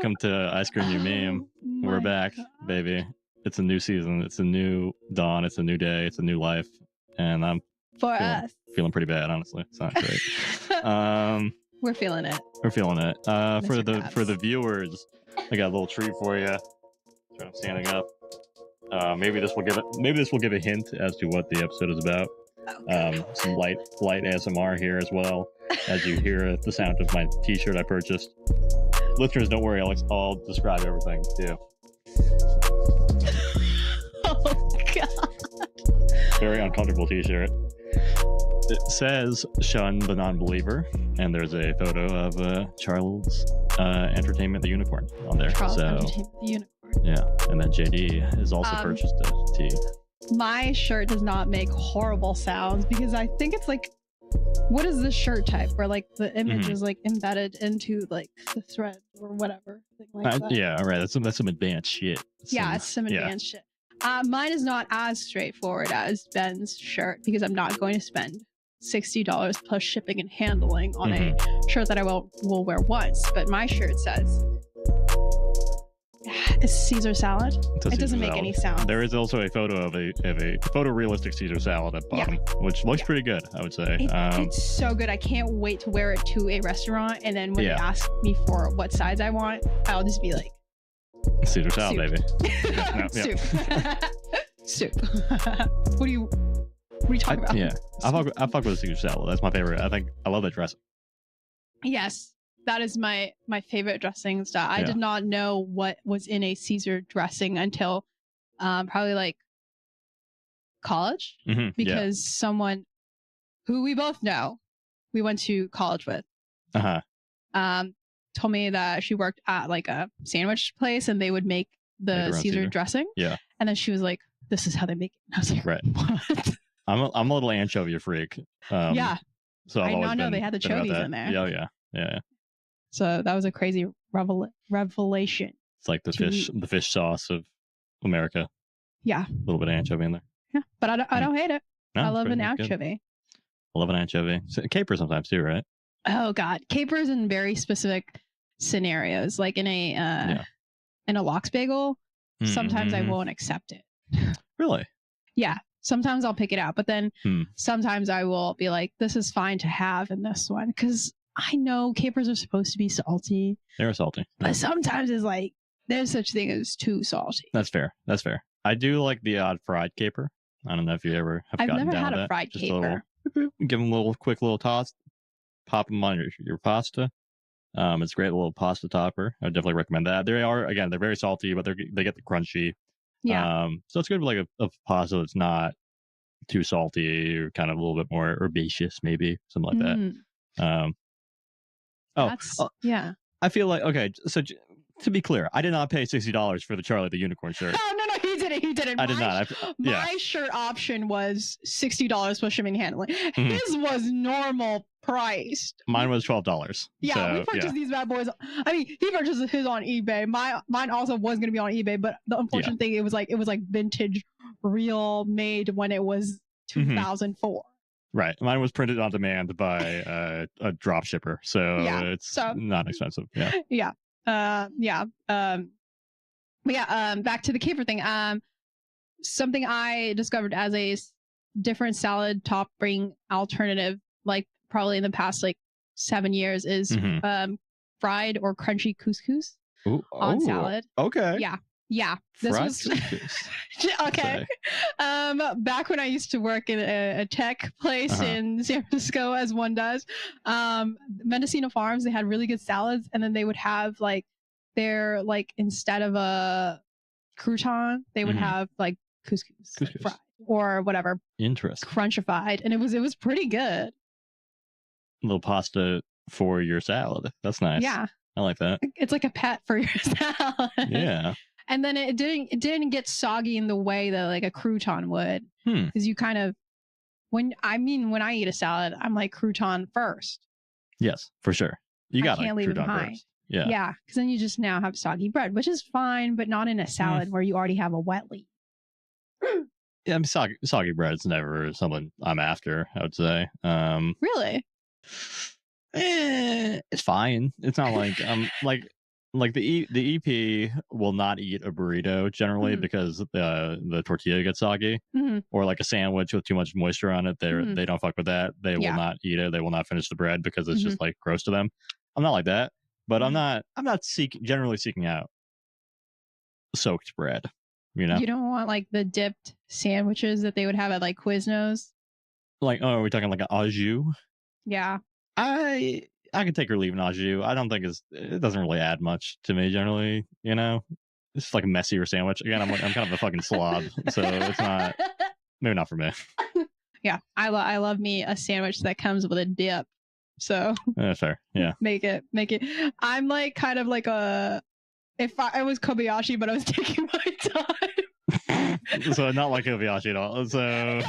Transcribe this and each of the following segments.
Welcome to Ice Cream You Meme. We're back, baby. It's a new season. It's a new dawn. It's a new day. It's a new life. And I'm feeling pretty bad, honestly. It's not great. We're feeling it. We're feeling it. For the viewers, I got a little treat for you. So I'm standing up. Maybe this will give a hint as to what the episode is about. Some light ASMR here as well, as you hear the sound of my t-shirt I purchased. Listeners, don't worry, I'll describe everything too. Oh god. Very uncomfortable t-shirt. It says "Shun the Non-Believer," and there's a photo of Charles Entertainment the Unicorn on there. Charles Entertainment the Unicorn. Yeah, and then JD has also purchased a tee. My shirt does not make horrible sounds because I think it's like, what is the shirt type where like the image is like embedded into like the thread or whatever thing like that. Yeah, all right. That's some advanced shit. It's some advanced shit. Mine is not as straightforward as Ben's shirt because I'm not going to spend $60 plus shipping and handling on a shirt that I will wear once. But my shirt says, it's Caesar salad. It doesn't make any sound. There is also a photo of a photorealistic Caesar salad at bottom, which looks pretty good, I would say. It's so good. I can't wait to wear it to a restaurant, and then when they ask me for what size I want, I'll just be like, Caesar salad, baby. Soup. Soup. What are you talking about? Yeah, I fuck with Caesar salad. That's my favorite. I love that dressing. Yes. That is my favorite dressing style. I did not know what was in a Caesar dressing until probably like college, because someone who we both know, we went to college with, told me that she worked at like a sandwich place and they would make the Caesar dressing. Yeah, and then she was like, "This is how they make it." And I was like, "Right, what?" I'm a little anchovy freak. Yeah, so I now know they had the chovies in there. Yeah. So that was a crazy revelation. It's like the fish sauce of America. Yeah. A little bit of anchovy in there. Yeah, but I don't hate it. No, I love an anchovy. Good. I love an anchovy. Caper sometimes too, right? Oh God, capers in very specific scenarios, like in a lox bagel. Sometimes I won't accept it. Really? Yeah. Sometimes I'll pick it out, but then sometimes I will be like, "This is fine to have in this one," because I know capers are supposed to be salty. They're salty. But sometimes it's like, there's such thing as too salty. That's fair. I do like the odd fried caper. I don't know if you ever have gotten down with that. I've never had a fried caper. Give them a quick little toss. Pop them on your pasta. It's a great little pasta topper. I would definitely recommend that. They're very salty, but they get the crunchy. Yeah. So it's good for like a pasta that's not too salty or kind of a little bit more herbaceous, maybe something like that. Yeah. I feel like, okay, so to be clear, I did not pay $60 for the Charlie the Unicorn shirt. No, he didn't. I did not. My shirt option was $60 plus shipping and handling. His was normal priced. Mine was $12. Yeah, so, we purchased these bad boys. I mean, he purchased his on eBay. Mine also was going to be on eBay, but the unfortunate thing, it was like vintage, real, made when it was 2004. Right. Mine was printed on demand by a drop shipper. So it's not expensive. Yeah. Back to the caper thing. Something I discovered as a different salad topping alternative, like probably in the past like 7 years, is fried or crunchy couscous on salad. Okay. Yeah. This was okay. Back when I used to work in a tech place in San Francisco, as one does, Mendocino Farms, they had really good salads, and then they would have like instead of a crouton, they would have like couscous. Like fried or whatever. Interesting. Crunchified, and it was pretty good. A little pasta for your salad. That's nice. Yeah. I like that. It's like a pet for your salad. Yeah. And then it didn't get soggy in the way that like a crouton would, because you kind of when I eat a salad, I'm like crouton first. Yes, for sure. You got can't leave it behind. First. Yeah, because then you just now have soggy bread, which is fine, but not in a salad where you already have a wet leaf. Yeah, I mean, soggy bread's never something I'm after, I would say. Really? It's fine. It's not like like the EP will not eat a burrito generally because the tortilla gets soggy, or like a sandwich with too much moisture on it. They don't fuck with that. They will not eat it. They will not finish the bread because it's just like gross to them. I'm not like that, but I'm not generally seeking out soaked bread. You know, you don't want like the dipped sandwiches that they would have at like Quiznos. Like, oh, are we talking like an au jus? Yeah, I could take or leave an au jus. I don't think it doesn't really add much to me generally. You know, it's just like a messier sandwich. Again, I'm kind of a fucking slob, so it's not maybe not for me. Yeah, I love me a sandwich that comes with a dip. So fair, yeah. Make it. I'm like kind of like if I was Kobayashi, but I was taking my time. So not like Kobayashi at all. So Kobayashi,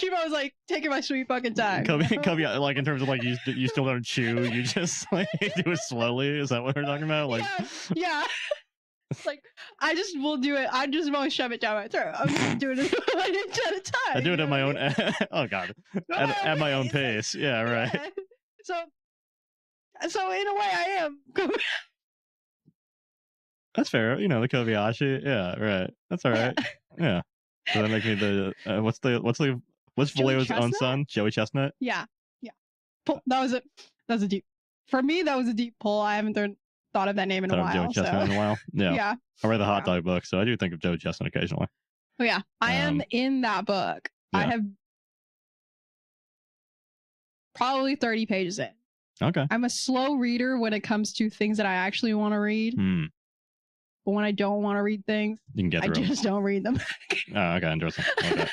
but I was like taking my sweet fucking time. Kobayashi, like in terms of like you still don't chew, you just like do it slowly. Is that what we're talking about? Like, yeah. Like I just will do it. I just won't shove it down my throat. I'm just doing it one inch at a time. I do it at my own. Oh god, at my own pace. Yeah, right. Yeah. So in a way, I am. That's fair. You know, the Kobayashi. Yeah, right. That's all right. Yeah. So that makes me the what's Vallejo's own son? Joey Chestnut. Yeah. That was a deep. For me, that was a deep pull. I haven't thought of that name in a while. Joey Chestnut in a while. Yeah. Yeah. I read the hot dog book, so I do think of Joey Chestnut occasionally. Oh yeah, I am in that book. Yeah. I have probably 30 pages in. Okay. I'm a slow reader when it comes to things that I actually want to read. But when I don't want to read things, I just don't read them. Oh, okay, interesting. I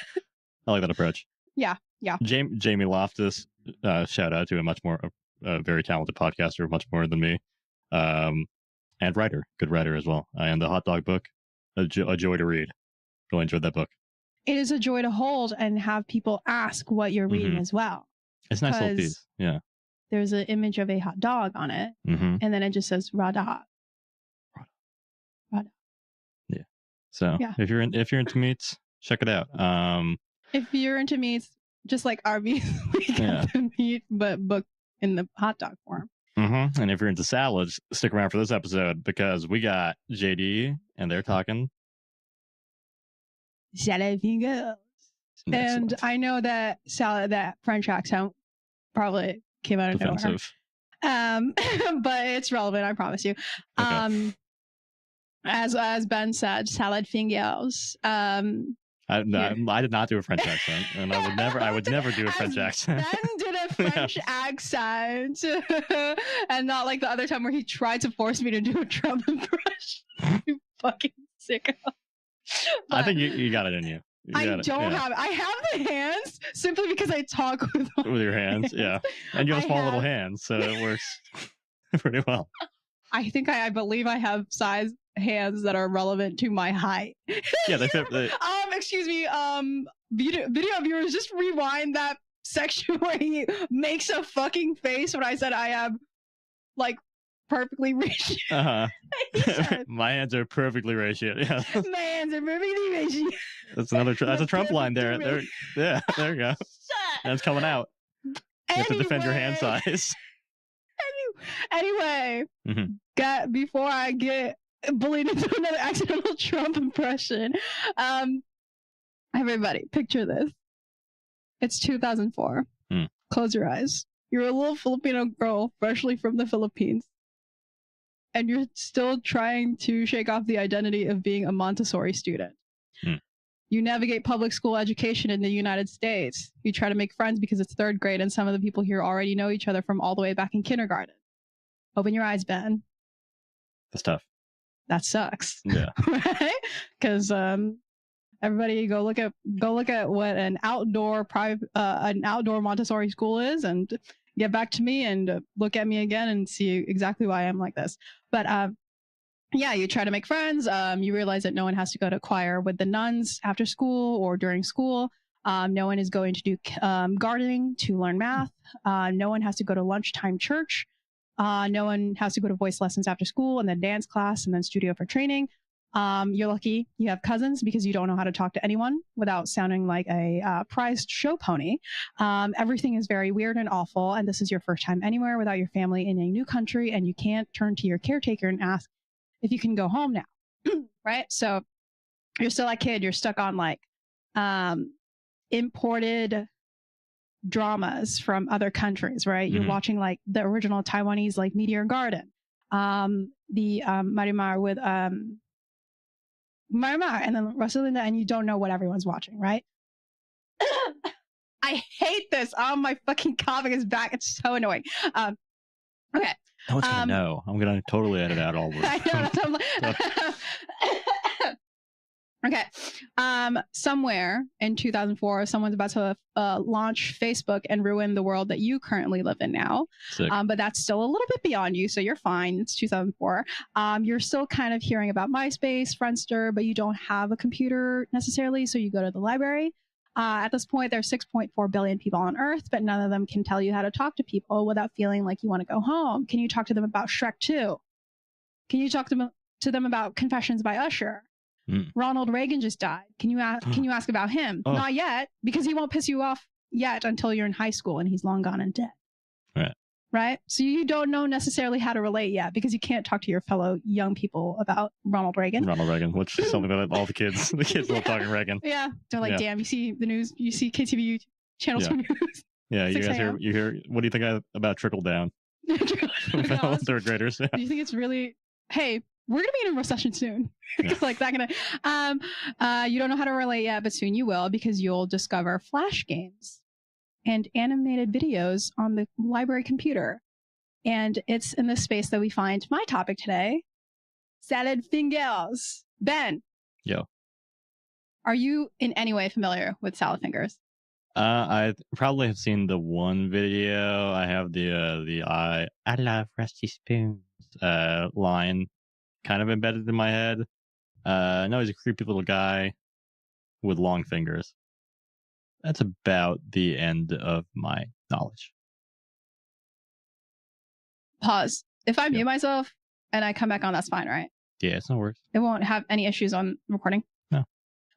like that approach. Yeah. Jamie Loftus, shout out to a very talented podcaster, much more than me, and good writer as well. And the hot dog book, a joy to read. Really enjoyed that book. It is a joy to hold and have people ask what you're reading as well. It's nice little piece. Yeah. There's an image of a hot dog on it, and then it just says Radha. Yeah. So if you're into meats, check it out. If you're into meats, just like Arby's, we get the meat, but book in the hot dog form. And if you're into salads, stick around for this episode because we got JD and they're talking salad fingers. And I know that French accent probably came out of nowhere. But it's relevant, I promise you. Okay. As Ben said, salad fingers. I did not do a French accent, and I would never do a French accent. Ben did a French accent, and not like the other time where he tried to force me to do a Trump impression. You fucking sicko. I think you got it in you. I have the hands simply because I talk with your hands. Yeah, and you have small little hands, so it works pretty well. I believe I have size hands that are relevant to my height. Yeah, they fit. Excuse me. Video viewers, just rewind that section where he makes a fucking face when I said I am like perfectly ratioed. My hands are perfectly ratioed. Yeah. My hands are perfectly ratioed. That's a Trump line there. There you go. That's coming out. You have to defend your hand size. Anyway, before I get bullied into another accidental Trump impression, everybody, picture this. It's 2004. Close your eyes. You're a little Filipino girl, freshly from the Philippines, and you're still trying to shake off the identity of being a Montessori student. You navigate public school education in the United States. You try to make friends because it's third grade, and some of the people here already know each other from all the way back in kindergarten. Open your eyes, Ben. That's tough. That sucks. Yeah. Right? Because everybody go look at what an outdoor Montessori school is, and get back to me and look at me again and see exactly why I'm like this. But yeah, you try to make friends. You realize that no one has to go to choir with the nuns after school or during school. No one is going to do gardening to learn math. No one has to go to lunchtime church. No one has to go to voice lessons after school and then dance class and then studio for training. You're lucky you have cousins because you don't know how to talk to anyone without sounding like a prized show pony. Everything is very weird and awful, and this is your first time anywhere without your family in a new country, and you can't turn to your caretaker and ask if you can go home now, right? So you're still that kid. You're stuck on like imported dramas from other countries, right? You're watching like the original Taiwanese like Meteor Garden, the Marimar with Marimar and then Rosalinda, and you don't know what everyone's watching, right? I hate this. Oh, my fucking coughing is back. It's so annoying. Okay. No one's gonna know. I'm gonna totally edit out all of it. I know. That's what I'm like. Okay. Somewhere in 2004, someone's about to launch Facebook and ruin the world that you currently live in now. But that's still a little bit beyond you, so you're fine. It's 2004. You're still kind of hearing about MySpace, Friendster, but you don't have a computer necessarily, so you go to the library. At this point, there's 6.4 billion people on Earth, but none of them can tell you how to talk to people without feeling like you want to go home. Can you talk to them about Shrek 2? Can you talk to them about Confessions by Usher? Ronald Reagan just died. Can you ask about him? Oh. Not yet, because he won't piss you off yet until you're in high school and he's long gone and dead. Right? So you don't know necessarily how to relate yet because you can't talk to your fellow young people about Ronald Reagan. Which is something that all the kids love talking Reagan. Yeah. They're like, damn, you see the news, you see KTVU channels for news. Yeah, you guys you hear, what do you think about Trickle Down? Third graders. Yeah. Do you think it's really, hey, we're going to be in a recession soon. Like that gonna, you don't know how to relate yet, but soon you will because you'll discover flash games and animated videos on the library computer. And it's in this space that we find my topic today, salad fingers. Ben. Yo. Are you in any way familiar with salad fingers? I probably have seen the one video. I have the I love rusty spoons line kind of embedded in my head. No, he's a creepy little guy with long fingers. That's about the end of my knowledge. Pause. If I mute myself and I come back on, that's fine, right? Yeah, it's no worries. It won't have any issues on recording? No.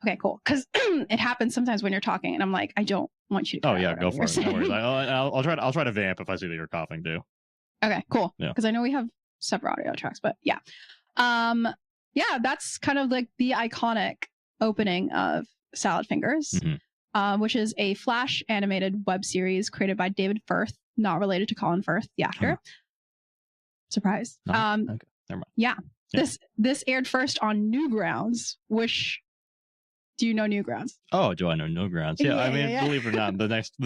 Okay, cool. Because it happens sometimes when you're talking and I'm like, I don't want you to. Oh yeah, go for it. No worries. I'll try to vamp if I see that you're coughing too. Okay, cool. Because I know we have separate audio tracks, but yeah. Yeah, that's kind of like the iconic opening of Salad Fingers, which is a Flash animated web series created by David Firth, not related to Colin Firth, the actor. Surprise. Okay, never mind. Yeah. This aired first on Newgrounds, which, do you know Newgrounds? Oh, do I know Newgrounds? Yeah, I mean, believe it or not, the next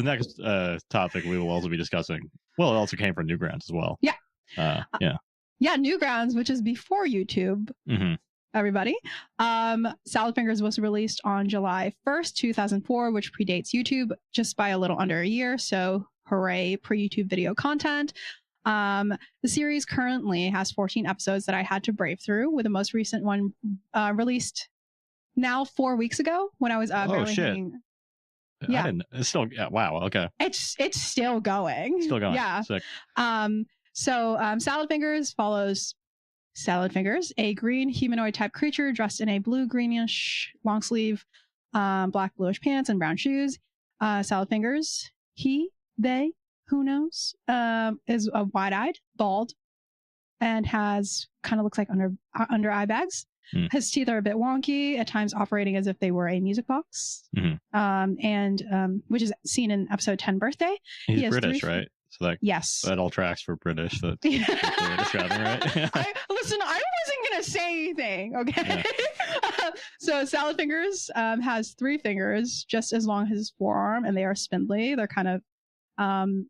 topic we will also be discussing, well, it also came from Newgrounds as well. Yeah. Yeah, Newgrounds, which is before YouTube, everybody. Salad Fingers was released on July 1st, 2004, which predates YouTube just by a little under a year. So hooray, pre-YouTube video content. The series currently has 14 episodes that I had to brave through, with the most recent one released now 4 weeks ago when I was barely hanging. Yeah, it's still wow. Okay, it's still going. Still going. Yeah. Sick. So Salad Fingers follows Salad Fingers, a green humanoid type creature dressed in a blue greenish long sleeve, black bluish pants and brown shoes. Salad Fingers, they, who knows, is wide eyed, bald, and has kind of looks like under eye bags. His teeth are a bit wonky, at times operating as if they were a music box, and which is seen in episode 10 Birthday. He's British, right? So that all tracks for British. That's what you're describing, right? Listen, I wasn't going to say anything, okay? Yeah. So Salad Fingers has 3 fingers, just as long as his forearm, and they are spindly. They're kind of,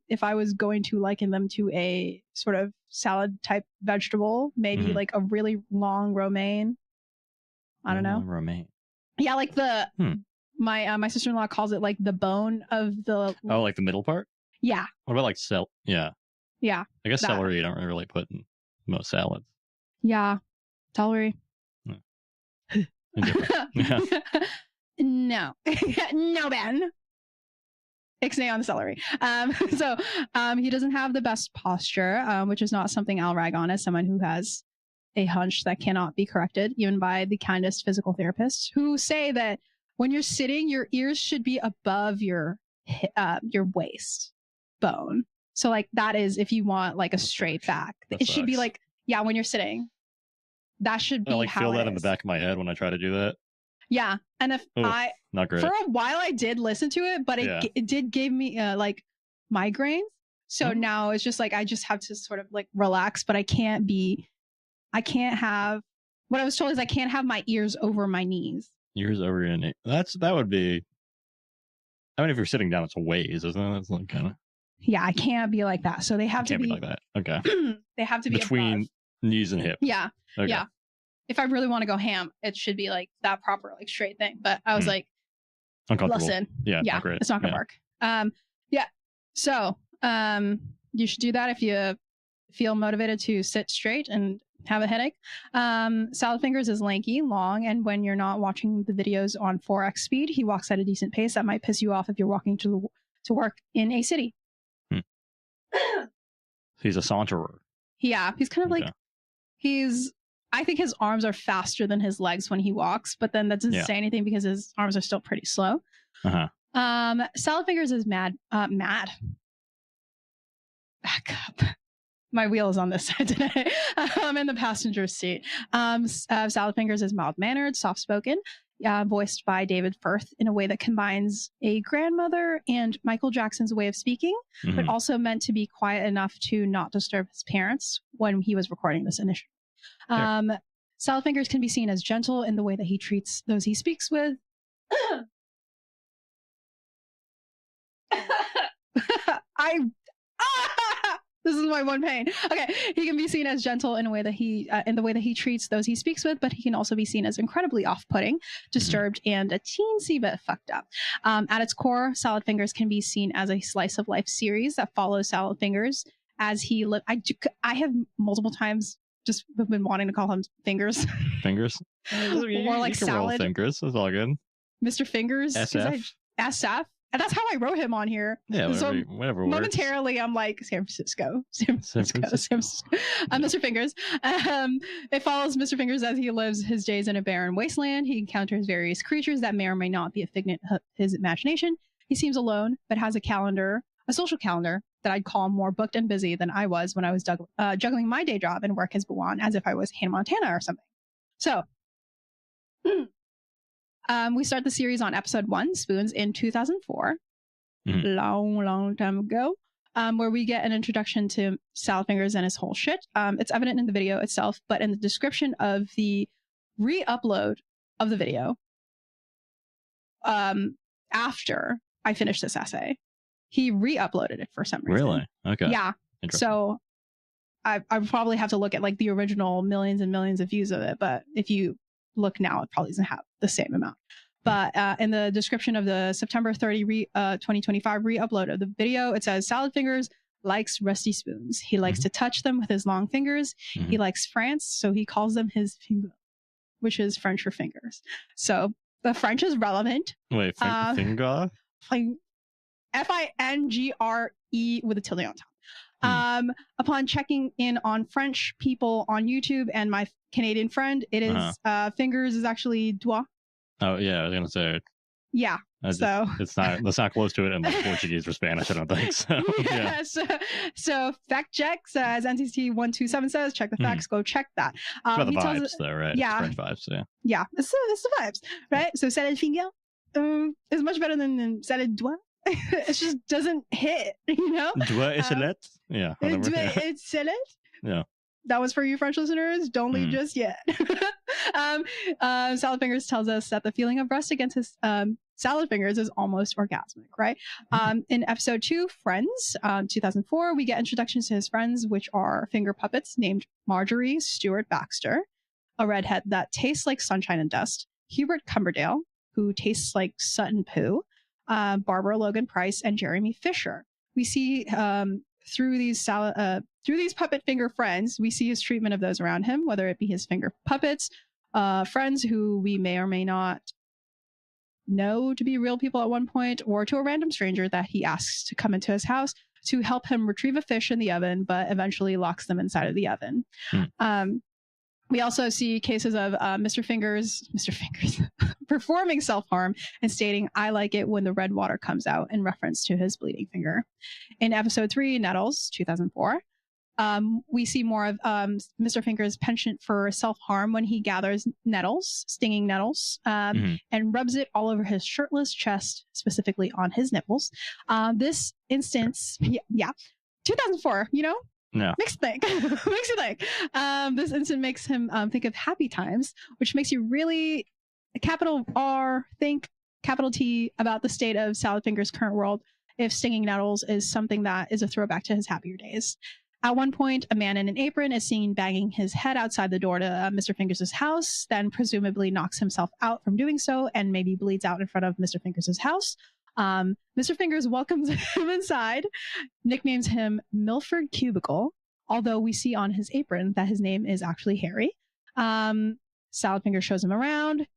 if I was going to liken them to a sort of salad type vegetable, maybe like a really long romaine. I don't know. Romaine. Yeah, like the my sister-in-law calls it like the bone of the. Oh, like the middle part. Yeah. What about like Yeah. Yeah. I guess celery you don't really put in most salads. Yeah. Celery. Yeah. No. No, Ben. Ixnay on the celery. So he doesn't have the best posture, which is not something I'll rag on as someone who has a hunch that cannot be corrected, even by the kindest physical therapists, who say that when you're sitting, your ears should be above your waist bone. So like that is if you want like a straight back. It should be like, yeah, when you're sitting, that should be I like how feel it that is. in the back of my head when I try to do that. Yeah, and if not great. For a while I did listen to it, but it did give me like migraines. So now it's just like I just have to sort of like relax, but I can't have what I was told is I can't have my ears over my knees. Ears over your knee. That would be. I mean, if you're sitting down, it's a ways, isn't it? That's like kind of. Yeah, I can't be like that. So they have to be like that. Okay. They have to be between above. Knees and hips. Yeah. Okay. Yeah. If I really want to go ham, it should be like that proper, like straight thing. But I was like, listen, yeah, not great. It's not gonna work. Yeah. So, you should do that if you feel motivated to sit straight and have a headache. Salad Fingers is lanky, long, and when you're not watching the videos on 4x speed, he walks at a decent pace that might piss you off if you're walking to work in a city. He's a saunterer. Yeah, he's kind of like I think his arms are faster than his legs when he walks, but then that doesn't say anything because his arms are still pretty slow. Salad Fingers is mad. Back up. My wheel is on this side today. I'm in the passenger seat. Salad Fingers is mild-mannered, soft-spoken, voiced by David Firth in a way that combines a grandmother and Michael Jackson's way of speaking, but also meant to be quiet enough to not disturb his parents when he was recording this initially. Salad Fingers can be seen as gentle in the way that he treats those he speaks with. This is my one pain. Okay, he can be seen as gentle in a way that he treats those he speaks with, but he can also be seen as incredibly off-putting, disturbed, and a teensy bit fucked up. At its core, Salad Fingers can be seen as a slice of life series that follows Salad Fingers as he lives. I have multiple times just been wanting to call him Fingers. Fingers? Or like Salad. Fingers. That's all good. Mr. Fingers. SF. SF. And that's how I wrote him on here. Yeah, so whatever works. Momentarily, I'm like, San Francisco. Mr. Fingers. It follows Mr. Fingers as he lives his days in a barren wasteland. He encounters various creatures that may or may not be a figment of his imagination. He seems alone, but has a social calendar that I'd call more booked and busy than I was when I was juggling my day job and work as Buwan as if I was Hannah Montana or something. So... we start the series on episode 1, Spoons, in 2004. Long time ago. Where we get an introduction to Salad Fingers and his whole shit. It's evident in the video itself, but in the description of the re-upload of the video, after I finished this essay, he re-uploaded it for some reason. Really? Okay. Yeah. So I probably have to look at like the original millions and millions of views of it, but if you look now, it probably doesn't have the same amount. But in the description of the September 30, 2025 re-upload of the video, it says Salad Fingers likes rusty spoons. He likes to touch them with his long fingers. He likes France, so he calls them his finger, which is French for fingers. So the French is relevant. Wait, finger? F-I-N-G-R-E with a tilde on top. Upon checking in on French people on YouTube and my Canadian friend, it is fingers is actually doigt. Oh yeah, I was gonna say. Yeah. That's not close to it in like Portuguese or Spanish, I don't think. So yeah. So fact check says NCT127 says check the facts, go check that. It's about the vibes though, right? Yeah. It's French vibes, yeah. Yeah, it's the vibes, right? So salad finger is much better than salad doigt. It just doesn't hit, you know? Doigt et salade? Yeah. Doigt et salade? Yeah. That was for you French listeners. Don't leave just yet. Salad Fingers tells us that the feeling of rust against his Salad Fingers is almost orgasmic, right? In episode 2, Friends, 2004, we get introductions to his friends, which are finger puppets named Marjorie Stewart Baxter, a redhead that tastes like sunshine and dust, Hubert Cumberdale, who tastes like Sutton Poo, Barbara Logan Price, and Jeremy Fisher. We see through these puppet finger friends, we see his treatment of those around him, whether it be his finger puppets, friends who we may or may not know to be real people at one point, or to a random stranger that he asks to come into his house to help him retrieve a fish in the oven, but eventually locks them inside of the oven. We also see cases of Mr. Fingers performing self-harm and stating, "I like it when the red water comes out," in reference to his bleeding finger. In episode 3, Nettles, 2004, we see more of Mr. Finger's penchant for self-harm when he gathers nettles, stinging nettles, and rubs it all over his shirtless chest, specifically on his nipples. This instance, 2004, No. makes you think. Makes you think. This instant makes him think of happy times, which makes you really, capital R, think capital T about the state of Salad Finger's current world if stinging nettles is something that is a throwback to his happier days. At one point, a man in an apron is seen banging his head outside the door to Mr. Fingers' house, then presumably knocks himself out from doing so and maybe bleeds out in front of Mr. Fingers' house. Mr. Fingers welcomes him inside, nicknames him Milford Cubicle, although we see on his apron that his name is actually Harry. Salad Fingers shows him around,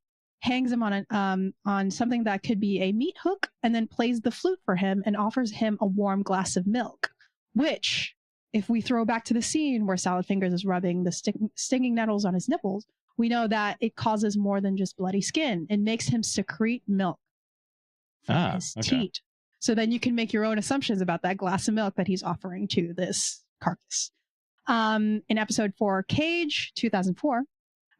hangs him on something that could be a meat hook, and then plays the flute for him and offers him a warm glass of milk, which, if we throw back to the scene where Salad Fingers is rubbing the stinging nettles on his nipples, we know that it causes more than just bloody skin. It makes him secrete milk from his teat. So then you can make your own assumptions about that glass of milk that he's offering to this carcass. In episode 4, Cage, 2004,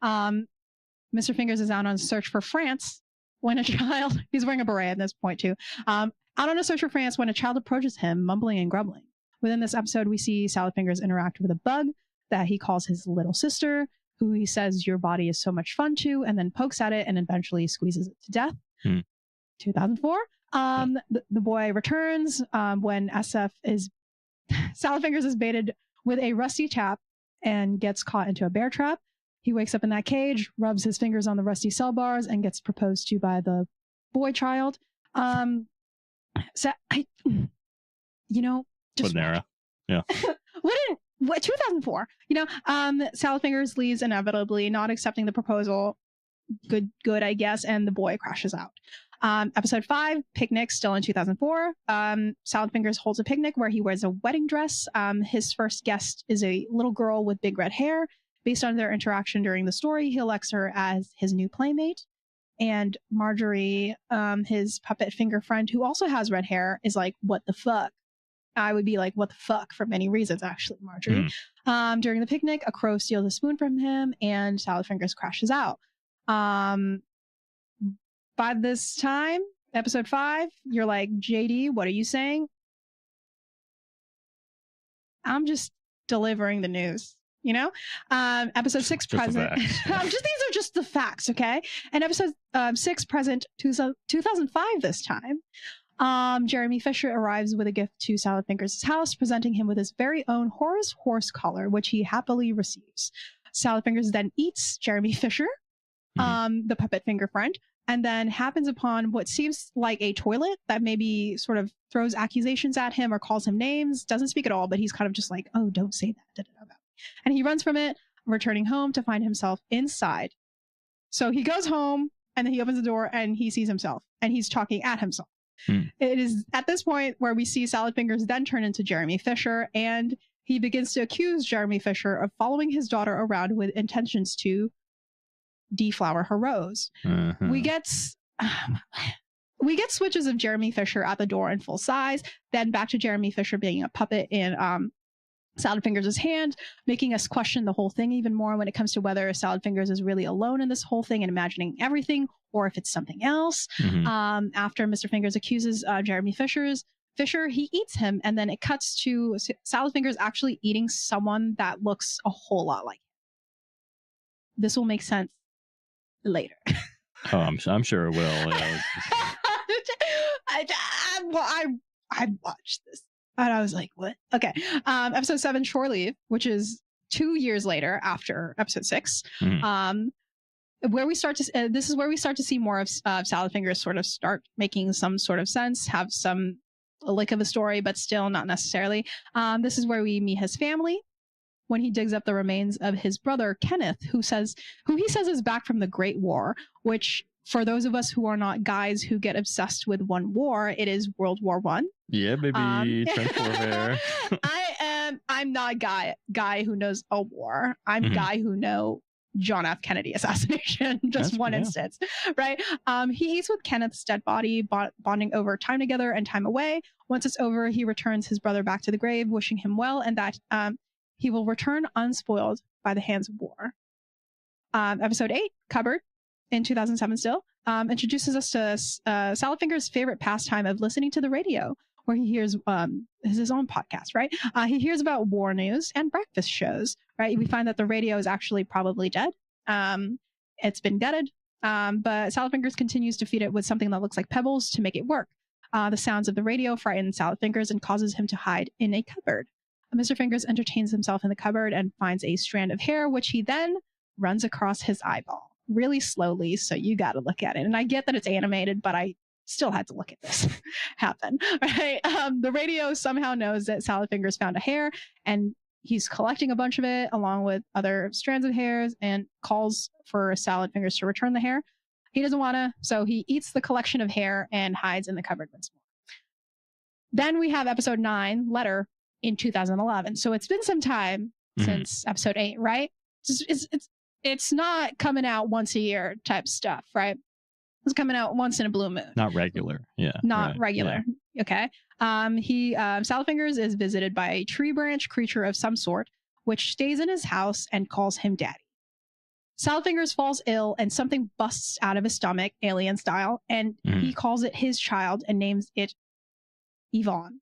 Mr. Fingers is out on a search for France when a child, he's wearing a beret at this point too, out on a search for France when a child approaches him, mumbling and grumbling. Within this episode, we see Salad Fingers interact with a bug that he calls his little sister, who he says, "Your body is so much fun to," and then pokes at it and eventually squeezes it to death. 2004. The boy returns when Salad Fingers is baited with a rusty tap and gets caught into a bear trap. He wakes up in that cage, rubs his fingers on the rusty cell bars, and gets proposed to by the boy child. Just Panera. Yeah. What 2004? Salad Fingers leaves inevitably, not accepting the proposal. Good, I guess. And the boy crashes out. Episode 5, Picnic, still in 2004. Salad Fingers holds a picnic where he wears a wedding dress. His first guest is a little girl with big red hair. Based on their interaction during the story, he elects her as his new playmate. And Marjorie, his puppet finger friend, who also has red hair, is like, "What the fuck?" I would be like, "What the fuck?" for many reasons, actually, Marjorie. During the picnic, a crow steals a spoon from him, and Salad Fingers crashes out. By this time, episode 5, you're like, "JD, what are you saying?" I'm just delivering the news, Episode 6, present. These are just the facts, okay? And episode 6, present, 2005 this time. Jeremy Fisher arrives with a gift to Salad Fingers' house, presenting him with his very own Horace horse collar, which he happily receives. Salad Fingers then eats Jeremy Fisher, the puppet finger friend, and then happens upon what seems like a toilet that maybe sort of throws accusations at him or calls him names. Doesn't speak at all, but he's kind of just like, "Oh, don't say that." And he runs from it, returning home to find himself inside. So he goes home, and then he opens the door, and he sees himself, and he's talking at himself. It is at this point where we see Salad Fingers then turn into Jeremy Fisher, and he begins to accuse Jeremy Fisher of following his daughter around with intentions to deflower her rose. We get switches of Jeremy Fisher at the door in full size, then back to Jeremy Fisher being a puppet in Salad Fingers' hand, making us question the whole thing even more when it comes to whether Salad Fingers is really alone in this whole thing and imagining everything, or if it's something else. After Mr. Fingers accuses Jeremy Fisher, he eats him, and then it cuts to Salad Fingers actually eating someone that looks a whole lot like him. This will make sense later. Oh, I'm sure it will. I watched this. And I was like, "What?" Okay. Episode 7, Shore Leave, which is 2 years later after episode 6. Where we start to, this is where we start to see more of Salad Fingers sort of start making some sort of sense, have a lick of a story, but still not necessarily. This is where we meet his family when he digs up the remains of his brother, Kenneth, who he says is back from the Great War, which, for those of us who are not guys who get obsessed with one war, it is World War I. Yeah, baby. Trench warfare. I'm not guy who knows a war. I'm guy who know John F. Kennedy assassination, just one instance, right? He eats with Kenneth's dead body, bonding over time together and time away. Once it's over, he returns his brother back to the grave, wishing him well, and that he will return unspoiled by the hands of war. Episode 8, Cupboard, in 2007 still, introduces us to Salad-Finger's favorite pastime of listening to the radio, where he hears his own podcast, right? He hears about war news and breakfast shows, right? We find that the radio is actually probably dead. It's been gutted, but Salad-Fingers continues to feed it with something that looks like pebbles to make it work. The sounds of the radio frighten Salad-Fingers and causes him to hide in a cupboard. Mr. Fingers entertains himself in the cupboard and finds a strand of hair, which he then runs across his eyeball really slowly. So you got to look at it. And I get that it's animated, but I still had to look at this happen, right? The radio somehow knows that Salad-Fingers found a hair, and he's collecting a bunch of it along with other strands of hairs and calls for Salad-Fingers to return the hair. He doesn't want to, so he eats the collection of hair and hides in the cupboard once more. Then we have episode 9, Letter, in 2011. So it's been some time since episode 8, right? It's not coming out once a year type stuff, right? It's coming out once in a blue moon. Not regular. Yeah. Not regular. Yeah. Okay. Salad-Fingers is visited by a tree branch creature of some sort, which stays in his house and calls him daddy. Salad-Fingers falls ill and something busts out of his stomach, alien style, and he calls it his child and names it Yvonne.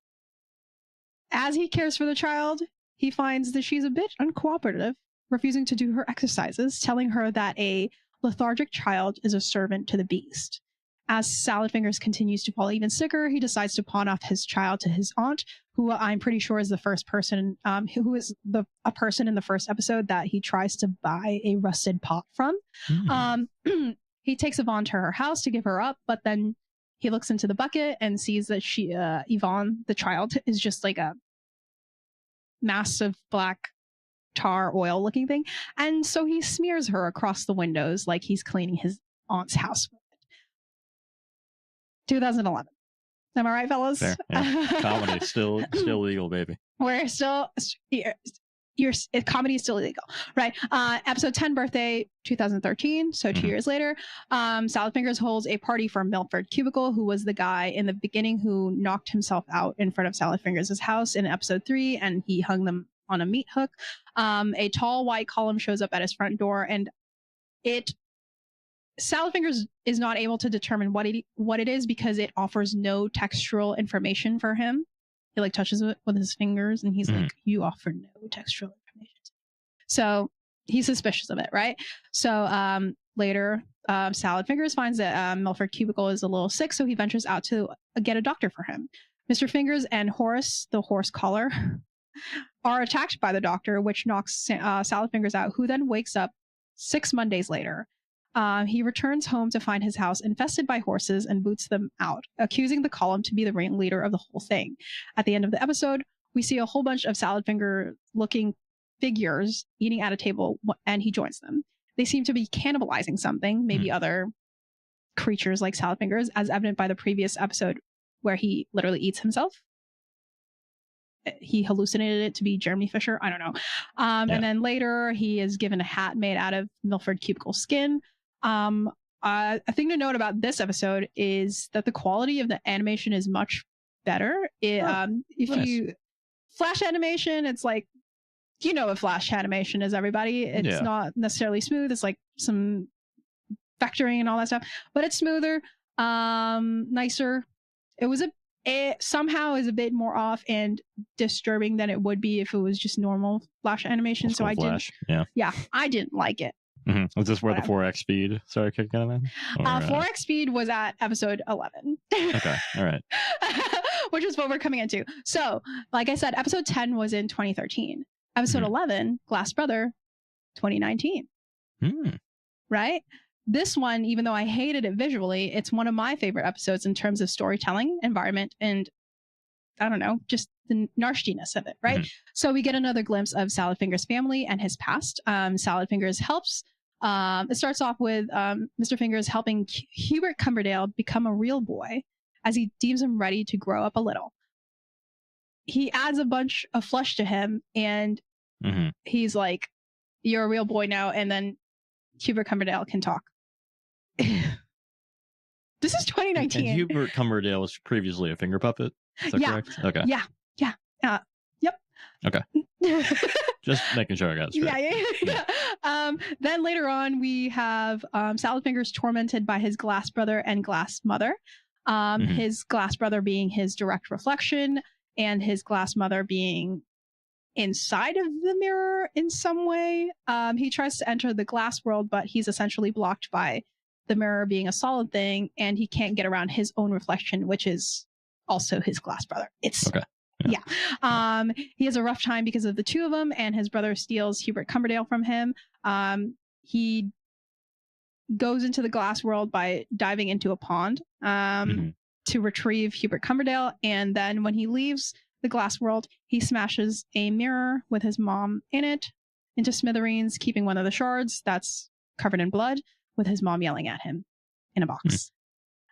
As he cares for the child, he finds that she's a bit uncooperative, refusing to do her exercises, telling her that a lethargic child is a servant to the beast. As Salad-Fingers continues to fall even sicker, he decides to pawn off his child to his aunt, who I'm pretty sure is the first person, who is a person in the first episode that he tries to buy a rusted pot from. He takes Yvonne to her house to give her up, but then he looks into the bucket and sees that Yvonne, the child, is just like a massive black tar oil looking thing. And so he smears her across the windows like he's cleaning his aunt's house with it. 2011. Am I right, fellas? Fair, yeah. Comedy still legal, baby. We're still comedy is still illegal, right? Episode 10, Birthday, 2013. So 2 years later, Salad-Fingers holds a party for Milford Cubicle, who was the guy in the beginning who knocked himself out in front of Salad-Fingers' house in episode 3, and he hung them on a meat hook. A tall white column shows up at his front door, and Salad-Fingers is not able to determine what it is because it offers no textual information for him. He like touches it with his fingers, and he's like, "You offer no textual information." So he's suspicious of it, right? So later, Salad-Fingers finds that Milford Cubicle is a little sick, so he ventures out to get a doctor for him. Mr. Fingers and Horace, the horse collar, are attacked by the doctor, which knocks Salad-Fingers out, who then wakes up 6 Mondays later. He returns home to find his house infested by horses and boots them out, accusing the column to be the ringleader of the whole thing. At the end of the episode, we see a whole bunch of Salad-Finger-looking figures eating at a table, and he joins them. They seem to be cannibalizing something, maybe other creatures like Salad-Fingers, as evident by the previous episode where he literally eats himself. He hallucinated it to be Jeremy Fisher. I don't know. And then later, he is given a hat made out of Milford Cubicle skin. A thing to note about this episode is that the quality of the animation is much better. You Flash animation, it's like, you know what Flash animation is, everybody. It's not necessarily smooth. It's like some vectoring and all that stuff, but it's smoother, nicer. It somehow is a bit more off and disturbing than it would be if it was just normal Flash animation. So I didn't like it. Was this where the 4x speed started kicking in? 4x speed was at episode 11. Okay, all right. Which is what we're coming into. So, like I said, episode 10 was in 2013. Episode 11, Glass Brother, 2019. Right? This one, even though I hated it visually, it's one of my favorite episodes in terms of storytelling, environment, and I don't know, just the nastiness of it, right? So we get another glimpse of Salad-Fingers' family and his past. Salad-Fingers helps. It starts off with Mr. Fingers helping Hubert Cumberdale become a real boy as he deems him ready to grow up a little. He adds a bunch of flesh to him, and he's like, "You're a real boy now," and then Hubert Cumberdale can talk. This is 2019. And Hubert Cumberdale was previously a finger puppet. Is that correct? Okay. Yeah. Yep. Okay. Just making sure I got it straight. Yeah. Then later on, we have Salad Fingers tormented by his glass brother and glass mother. His glass brother being his direct reflection, and his glass mother being inside of the mirror in some way. He tries to enter the glass world, but he's essentially blocked by the mirror being a solid thing, and he can't get around his own reflection, which is also his glass brother. It's okay. Yeah. He has a rough time because of the two of them, and his brother steals Hubert Cumberdale from him. He goes into the glass world by diving into a pond to retrieve Hubert Cumberdale, and then when he leaves the glass world, he smashes a mirror with his mom in it into smithereens, keeping one of the shards that's covered in blood, with his mom yelling at him in a box.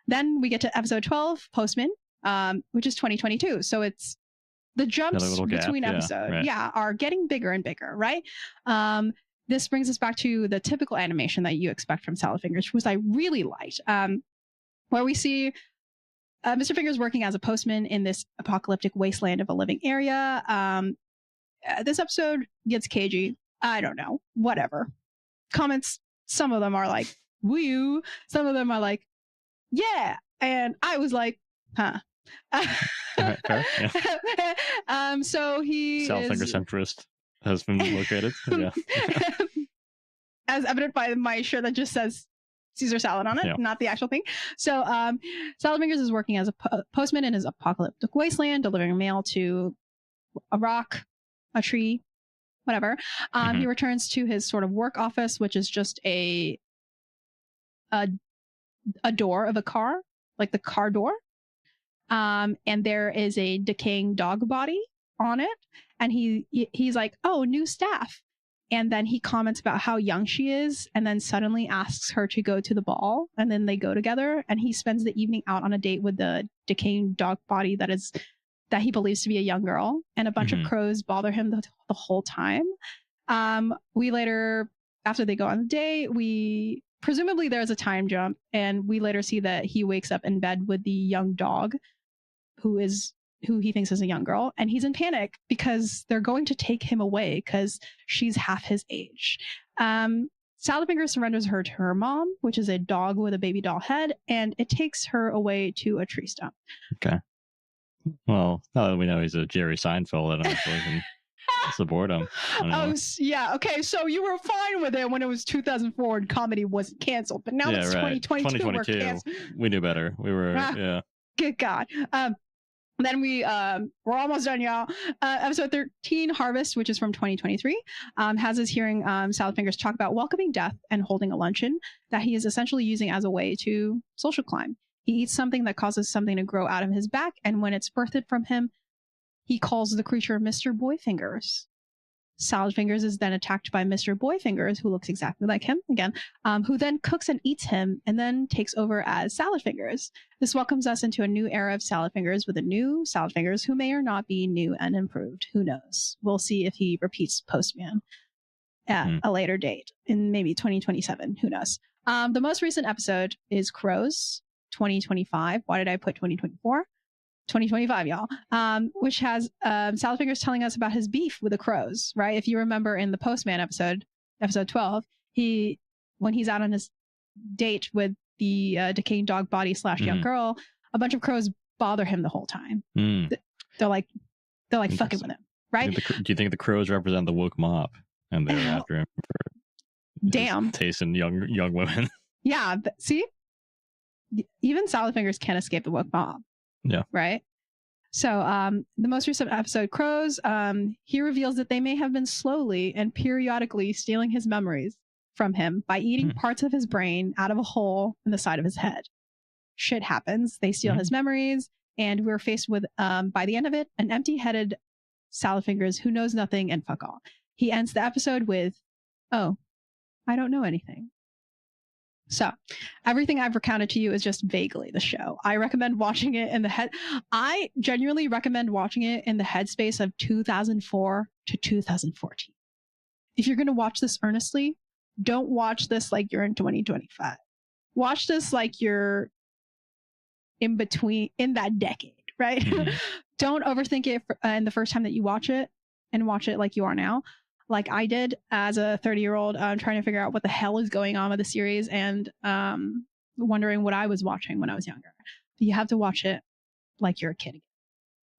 Then we get to episode 12, Postman, which is 2022. So it's the jumps between episodes are getting bigger and bigger, right? This brings us back to the typical animation that you expect from Salad Fingers, which I really liked, where we see Mr. Fingers working as a postman in this apocalyptic wasteland of a living area. This episode gets cagey. I don't know. Whatever. Comments, some of them are like, woo. Some of them are like, yeah. And I was like, huh. Right, fair, yeah. So he Salad Finger centrist has been located. Yeah. As evident by my shirt that just says Caesar salad on it, not the actual thing. So Salad Fingers is working as a postman in his apocalyptic wasteland, delivering mail to a rock, a tree, whatever. He returns to his sort of work office, which is just a door of a car, like the car door. And there is a decaying dog body on it. And he's like, oh, new staff. And then he comments about how young she is, and then suddenly asks her to go to the ball, and then they go together, and he spends the evening out on a date with the decaying dog body that he believes to be a young girl, and a bunch of crows bother him the whole time. We later, after they go on the date, presumably there's a time jump, and we later see that he wakes up in bed with the young dog, who he thinks is a young girl, and he's in panic because they're going to take him away because she's half his age. Salad Fingers surrenders her to her mom, which is a dog with a baby doll head, and it takes her away to a tree stump. Okay. Well, now that we know he's a Jerry Seinfeld, I don't know if we can support him. Oh, yeah. Okay, so you were fine with it when it was 2004 and comedy wasn't canceled, but now it's 2022. 2022. We knew better. We were, yeah. Good God. Then we're almost done, y'all. Episode 13, Harvest, which is from 2023, has us hearing Salad Fingers talk about welcoming death and holding a luncheon that he is essentially using as a way to social climb. He eats something that causes something to grow out of his back, and when it's birthed from him, he calls the creature Mr. Boyfingers. Salad Fingers is then attacked by Mr. Boyfingers, who looks exactly like him again, who then cooks and eats him and then takes over as Salad Fingers. This welcomes us into a new era of Salad Fingers with a new Salad Fingers who may or not be new and improved. Who knows? We'll see if he repeats Postman at a later date in maybe 2027. Who knows? The most recent episode is Crows 2025. Why did I put 2024? 2025, y'all, which has Salad Fingers telling us about his beef with the crows, right? If you remember in the Postman episode 12, when he's out on his date with the decaying dog body / young girl, a bunch of crows bother him the whole time. They're like fucking with him, right? Do you think the crows represent the woke mob and they're after him for taste in young women? Yeah, see, even Salad Fingers can't escape the woke mob. Yeah. Right. So the most recent episode, Crows, he reveals that they may have been slowly and periodically stealing his memories from him by eating parts of his brain out of a hole in the side of his head. Shit happens. They steal his memories, and we're faced with, by the end of it, an empty-headed Salad Fingers who knows nothing and fuck all. He ends the episode with, oh, I don't know anything. So everything I've recounted to you is just vaguely the show. I recommend watching it in I genuinely recommend watching it in the headspace of 2004 to 2014. If you're going to watch this earnestly, don't watch this like you're in 2025. Watch this like you're in between, in that decade, right? Mm-hmm. Don't overthink it in the first time that you watch it, and watch it like you are now. Like I did as a 30-year-old, trying to figure out what the hell is going on with the series, and wondering what I was watching when I was younger. You have to watch it like you're a kid,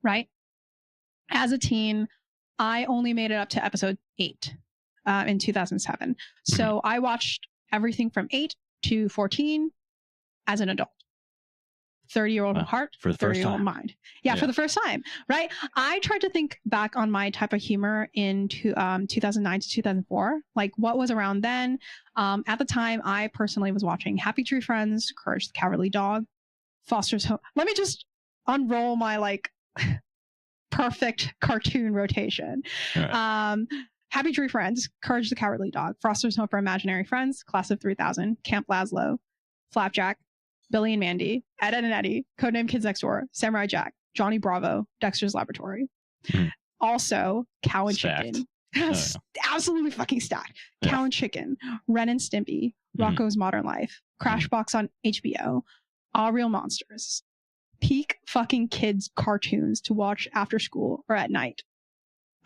right? As a teen, I only made it up to episode 8 in 2007. Mm-hmm. So I watched everything from 8 to 14 as an adult. 30-year-old heart, for the first 30-year-old time. mind. Yeah, for the first time, right? I tried to think back on my type of humor in 2009 to 2004. Like, what was around then? At the time, I personally was watching Happy Tree Friends, Courage the Cowardly Dog, Foster's Home. Let me just unroll my, like, perfect cartoon rotation. Right. Happy Tree Friends, Courage the Cowardly Dog, Foster's Home for Imaginary Friends, Class of 3000, Camp Lazlo, Flapjack, Billy and Mandy, Ed, Ed and Eddie, Codename Kids Next Door, Samurai Jack, Johnny Bravo, Dexter's Laboratory. Mm-hmm. Also, Cow and Stacked. Chicken. Oh, yeah. Absolutely fucking stacked. Yeah. Cow and Chicken, Ren and Stimpy, Rocco's Modern Life, Crashbox on HBO, All Real Monsters. Peak fucking kids cartoons to watch after school or at night.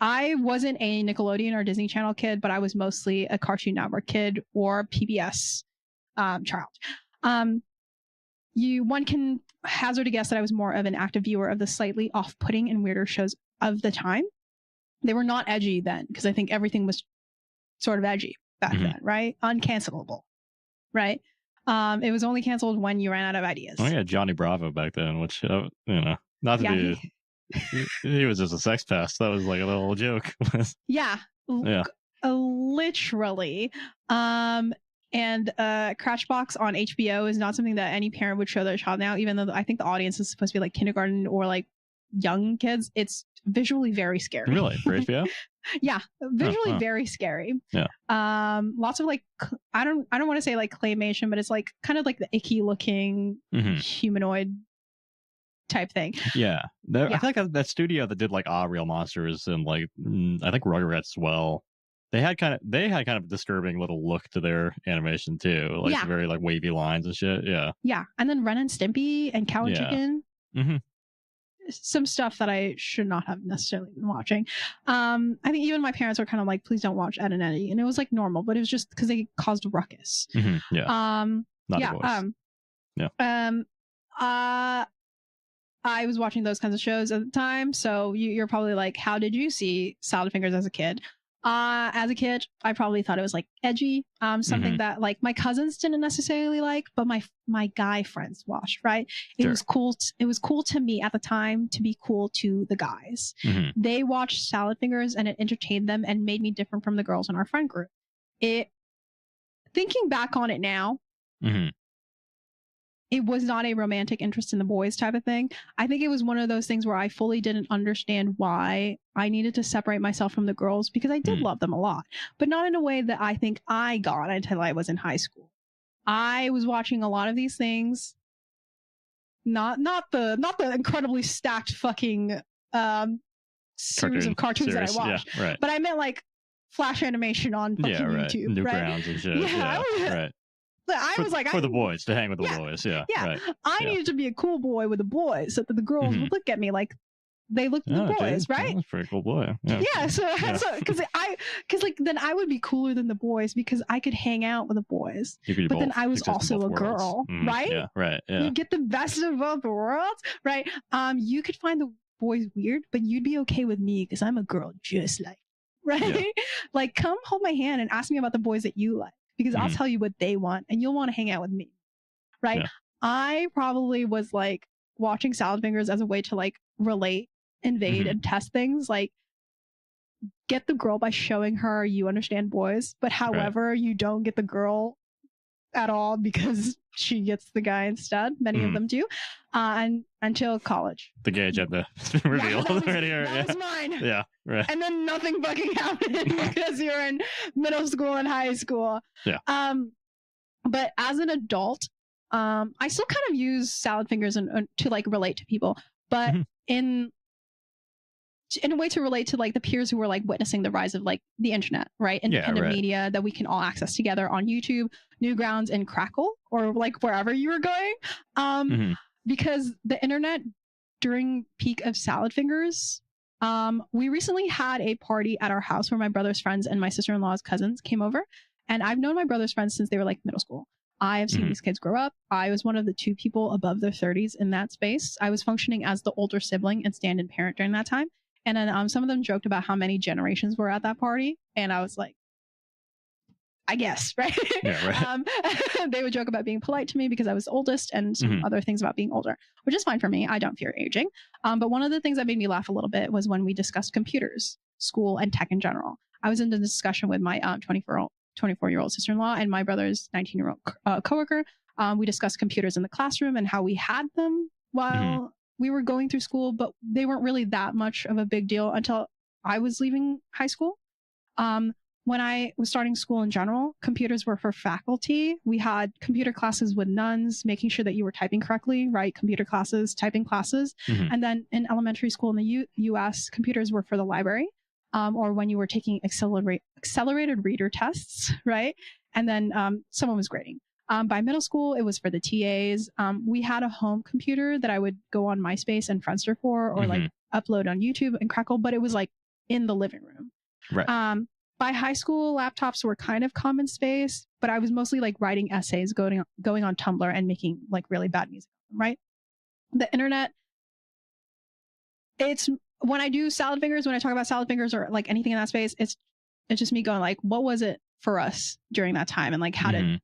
I wasn't a Nickelodeon or Disney Channel kid, but I was mostly a Cartoon Network kid or PBS child. One can hazard a guess that I was more of an active viewer of the slightly off-putting and weirder shows of the time. They were not edgy then, because I think everything was sort of edgy back then, right? Uncancelable, right? It was only canceled when you ran out of ideas. Oh yeah, Johnny Bravo back then, which not to be, he was just a sex pest. That was like a little joke. Yeah, literally. And Crashbox on HBO is not something that any parent would show their child now, even though I think the audience is supposed to be like kindergarten or like young kids. It's visually very scary. Really? For HBO? Yeah, visually very scary. Yeah. Lots of like, I don't want to say like claymation, but it's like kind of like the icky looking humanoid type thing. Yeah. I feel like that studio that did like Real Monsters and like I think Rugrats as well. They had kind of a disturbing little look to their animation too, like very like wavy lines and shit. Yeah. Yeah, and then Ren and Stimpy and Cow and Chicken. Mm-hmm. Some stuff that I should not have necessarily been watching. I think even my parents were kind of like, "Please don't watch Ed and Eddie," and it was like normal, but it was just because they caused a ruckus. Mm-hmm. Yeah. Not a voice. I was watching those kinds of shows at the time, so you're probably like, "How did you see Salad Fingers as a kid?" As a kid, I probably thought it was like edgy, something that like my cousins didn't necessarily like, but my guy friends watched, right? It was cool. It was cool to me at the time to be cool to the guys. Mm-hmm. They watched Salad Fingers and it entertained them and made me different from the girls in our friend group. Thinking back on it now, it was not a romantic interest in the boys type of thing. I think it was one of those things where I fully didn't understand why I needed to separate myself from the girls, because I did love them a lot, but not in a way that I think I got until I was in high school. I was watching a lot of these things, not the incredibly stacked fucking series of cartoons that I watched, but I meant like Flash animation on fucking YouTube, Newgrounds and shit. Yeah, right. I was like, for the boys to hang with the boys. Yeah. Right. I needed to be a cool boy with the boys, so that the girls would look at me like they looked at the boys, right? That's a pretty cool boy. Yeah. So because like then I would be cooler than the boys because I could hang out with the boys, but then I was also a girl, right? Yeah. Right. Yeah. You get the best of both worlds, right? You could find the boys weird, but you'd be okay with me because I'm a girl just like, right? Yeah. Like, come hold my hand and ask me about the boys that you like. Because I'll tell you what they want and you'll want to hang out with me. Right? Yeah. I probably was like watching Salad Fingers as a way to like relate, invade, and test things. Like, get the girl by showing her you understand boys, but however, you don't get the girl at all because she gets the guy instead. Many of them do. And until college. The gauge at the reveal right here. That was mine. Yeah, right. And then nothing fucking happened because you're in middle school and high school. Yeah. But as an adult, I still kind of use Salad Fingers to like relate to people. But in in a way to relate to like the peers who were like witnessing the rise of like the internet, right? Independent media that we can all access together on YouTube, Newgrounds, and Crackle, or like wherever you were going. Because the internet during peak of Salad Fingers, we recently had a party at our house where my brother's friends and my sister-in-law's cousins came over. And I've known my brother's friends since they were like middle school. I have seen these kids grow up. I was one of the 2 people above their 30s in that space. I was functioning as the older sibling and stand-in parent during that time. And then some of them joked about how many generations were at that party. And I was like, I guess, right? Yeah, right. They would joke about being polite to me because I was the oldest, and some other things about being older, which is fine for me. I don't fear aging. But one of the things that made me laugh a little bit was when we discussed computers, school, and tech in general. I was in a discussion with my 24-year-old sister-in-law and my brother's 19-year-old coworker. We discussed computers in the classroom and how we had them while we were going through school, but they weren't really that much of a big deal until I was leaving high school. When I was starting school in general, computers were for faculty. We had computer classes with nuns, making sure that you were typing correctly, right? Computer classes, typing classes. And then in elementary school in the US, computers were for the library, or when you were taking accelerated reader tests, right? And then someone was grading. By middle school, it was for the TAs. We had a home computer that I would go on MySpace and Friendster for, or like upload on YouTube and Crackle, but it was like in the living room. Right. By high school, laptops were kind of common space, but I was mostly like writing essays, going on Tumblr and making like really bad music, right? The internet, it's when I do Salad Fingers, when I talk about Salad Fingers or like anything in that space, it's just me going like, what was it for us during that time? And like, how did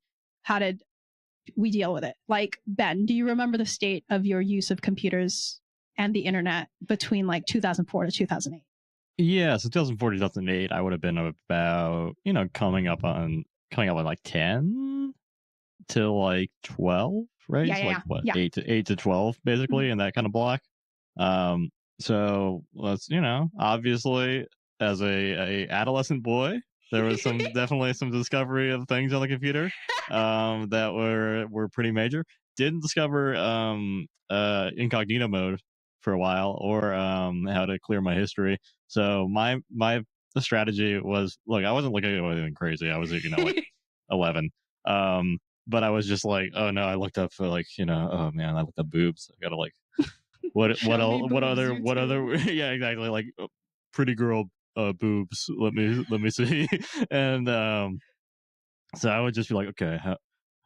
we deal with it? Like, Ben, do you remember the state of your use of computers and the internet between like 2004 to 2008? Yeah, so 2004 2008, I would have been about, coming up on like 10 to like 12, right? Yeah, so yeah, like what, yeah. 8 to 12 basically in that kind of block. So let's, obviously as a adolescent boy, there was definitely some discovery of things on the computer that were pretty major. Didn't discover incognito mode for a while, or how to clear my history. So the strategy was, look, I wasn't looking at anything crazy. I was like 11. But I was just like, oh no, I looked up for like, oh man, I looked up boobs. I gotta like what other yeah, exactly, like pretty girl boobs, let me see. And so I would just be like, okay,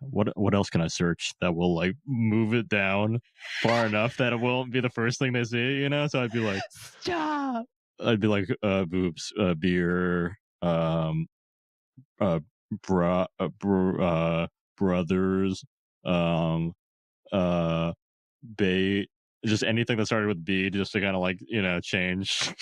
what else can I search that will like move it down far enough that it won't be the first thing they see, So I'd be like, stop. I'd be like, boobs, beer, brothers, bait, just anything that started with B, just to kind of like, change.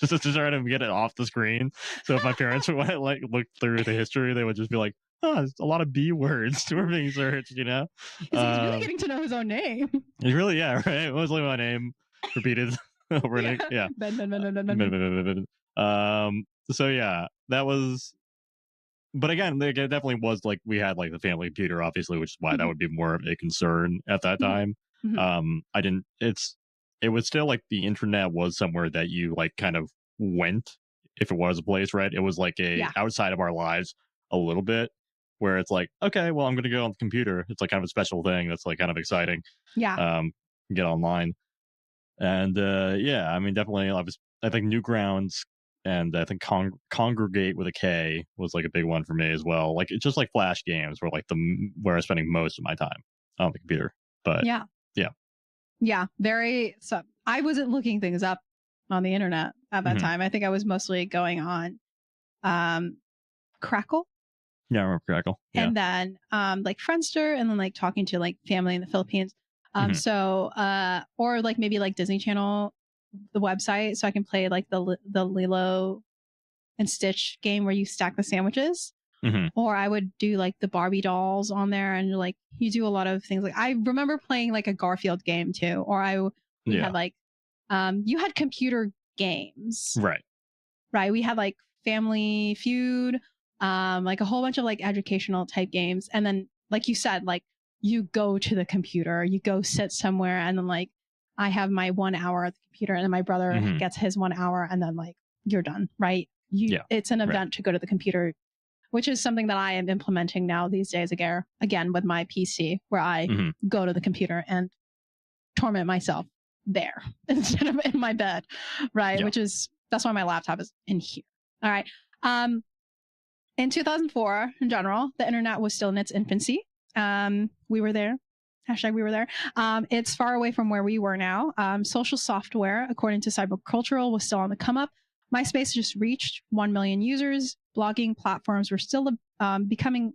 just to try to get it off the screen. So if my parents would like look through the history, they would just be like, oh, there's a lot of B words were being searched, He's really getting to know his own name. It's really, yeah, right. It was like my name repeated over and yeah. Ben. So yeah, that was. But again, it definitely was like we had like the family computer, obviously, which is why that would be more of a concern at that time. I didn't. It was still like the internet was somewhere that you like kind of went if it was a place, right? It was like outside of our lives a little bit, where it's like, okay, well, I'm going to go on the computer. It's like kind of a special thing that's like kind of exciting. Yeah. Get online. And yeah, I mean, definitely, I think Newgrounds and I think Congregate with a K was like a big one for me as well. Like it's just like Flash games were like where I was spending most of my time on the computer. But yeah, very. So I wasn't looking things up on the internet at that time. I think I was mostly going on Crackle. Yeah, I remember Crackle. Yeah. And then like Friendster, and then like talking to like family in the Philippines. So or like maybe like Disney Channel, the website, so I can play like the Lilo and Stitch game where you stack the sandwiches. Or I would do like the Barbie dolls on there, and like you do a lot of things. Like I remember playing like a Garfield game too, or we had like you had computer games, right? We had like Family Feud, like a whole bunch of like educational type games, and then like you said, like you go to the computer, you go sit somewhere, and then like I have my 1 hour at the computer, and then my brother gets his 1 hour, and then like you're done, right? It's an event to go to the computer, which is something that I am implementing now these days again with my PC, where I go to the computer and torment myself there instead of in my bed, right? That's why my laptop is in here. All right. In 2004, in general, the internet was still in its infancy. We were there. Hashtag we were there. It's far away from where we were now. Social software, according to Cybercultural, was still on the come up. MySpace just reached 1 million users. Blogging platforms were still becoming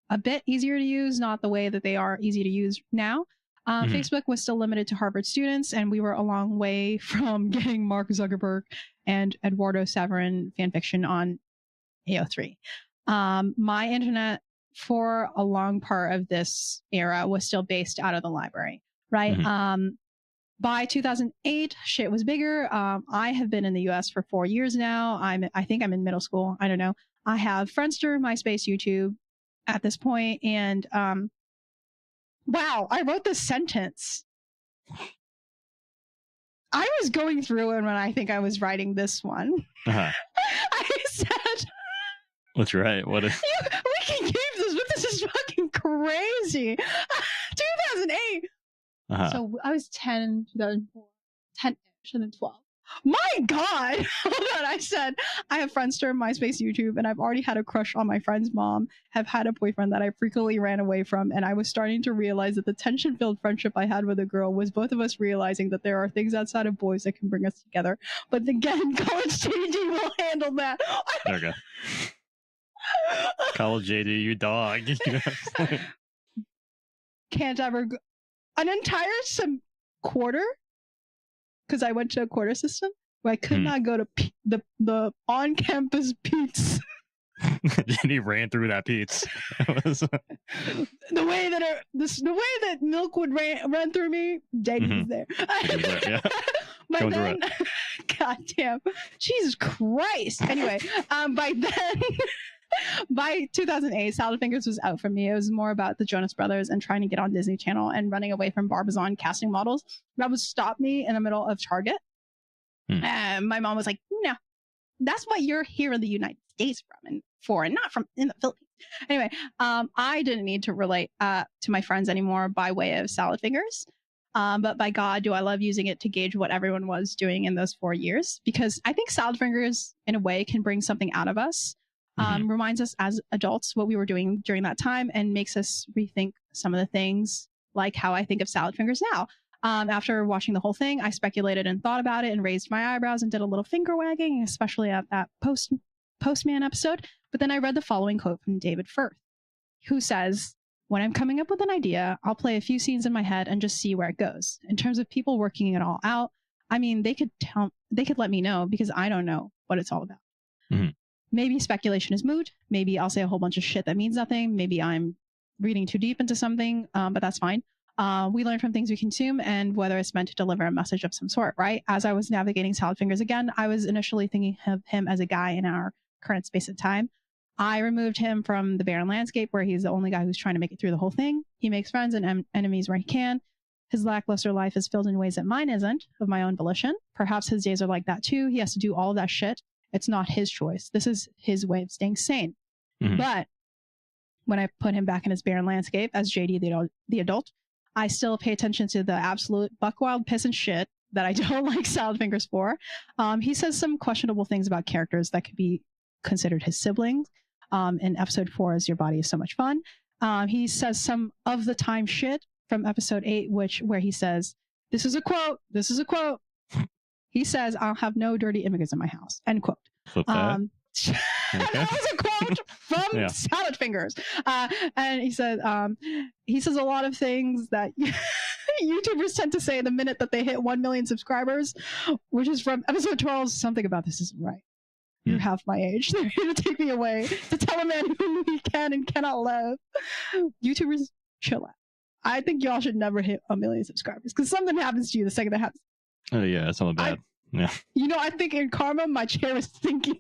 a bit easier to use, not the way that they are easy to use now. Facebook was still limited to Harvard students, and we were a long way from getting Mark Zuckerberg and Eduardo Saverin fanfiction on AO3. My internet for a long part of this era was still based out of the library, right? By 2008, shit was bigger. I have been in the US for 4 years now. I think I'm in middle school. I don't know. I have Friendster, MySpace, YouTube at this point. And wow, I wrote this sentence. I was going through it when I think I was writing this one. I said... What's right? What is... we can keep this, but this is fucking crazy. 2008. So I was 10, 2004, 10-ish, and then 12. My God! Hold on, I said, I have Friendster, MySpace, YouTube, and I've already had a crush on my friend's mom, have had a boyfriend that I frequently ran away from, and I was starting to realize that the tension-filled friendship I had with a girl was both of us realizing that there are things outside of boys that can bring us together. But again, college JD will handle that. Okay. College JD, you dog. Can't ever go... An entire quarter, because I went to a quarter system where I could not go to the on-campus Pete's. And he ran through that Pete's. The way that milk would run through me, JD was there. Yeah. But then, God damn, Jesus Christ. Anyway, by then. By 2008, Salad Fingers was out for me. It was more about the Jonas Brothers and trying to get on Disney Channel and running away from Barbizon casting models. That would stop me in the middle of Target. And my mom was like, no, that's what you're here in the United States for, and not from in the Philippines. Anyway, I didn't need to relate to my friends anymore by way of Salad Fingers. But by God, do I love using it to gauge what everyone was doing in those 4 years. Because I think Salad Fingers, in a way, can bring something out of us. Reminds us as adults what we were doing during that time and makes us rethink some of the things, like how I think of Salad Fingers now. After watching the whole thing, I speculated and thought about it and raised my eyebrows and did a little finger wagging, especially at that Postman episode. But then I read the following quote from David Firth, who says, "When I'm coming up with an idea, I'll play a few scenes in my head and just see where it goes. In terms of people working it all out, I mean, they could let me know because I don't know what it's all about. Maybe speculation is moot. Maybe I'll say a whole bunch of shit that means nothing. Maybe I'm reading too deep into something, but that's fine. We learn from things we consume and whether it's meant to deliver a message of some sort, right? As I was navigating Salad Fingers again, I was initially thinking of him as a guy in our current space and time. I removed him from the barren landscape where he's the only guy who's trying to make it through the whole thing. He makes friends and enemies where he can. His lackluster life is filled in ways that mine isn't, of my own volition. Perhaps his days are like that too. He has to do all of that shit. It's not his choice. This is his way of staying sane. But when I put him back in his barren landscape as JD the adult, I still pay attention to the absolute buckwild piss and shit that I don't like Salad Fingers for. He says some questionable things about characters that could be considered his siblings. In episode 4 is Your Body is So Much Fun. He says some of the time shit from episode 8, where he says, this is a quote. He says, I'll have no dirty immigrants in my house. End quote. That was a quote from Salad Fingers. And he said, he says a lot of things that YouTubers tend to say the minute that they hit 1 million subscribers, which is from episode 12. Something about this isn't right. You're half my age. They're here to take me away, to tell a man whom he can and cannot love. YouTubers, chill out. I think y'all should never hit 1 million subscribers because something happens to you the second that happens. Oh yeah, that's something bad. Yeah. You know, I think in karma, my chair is thinking.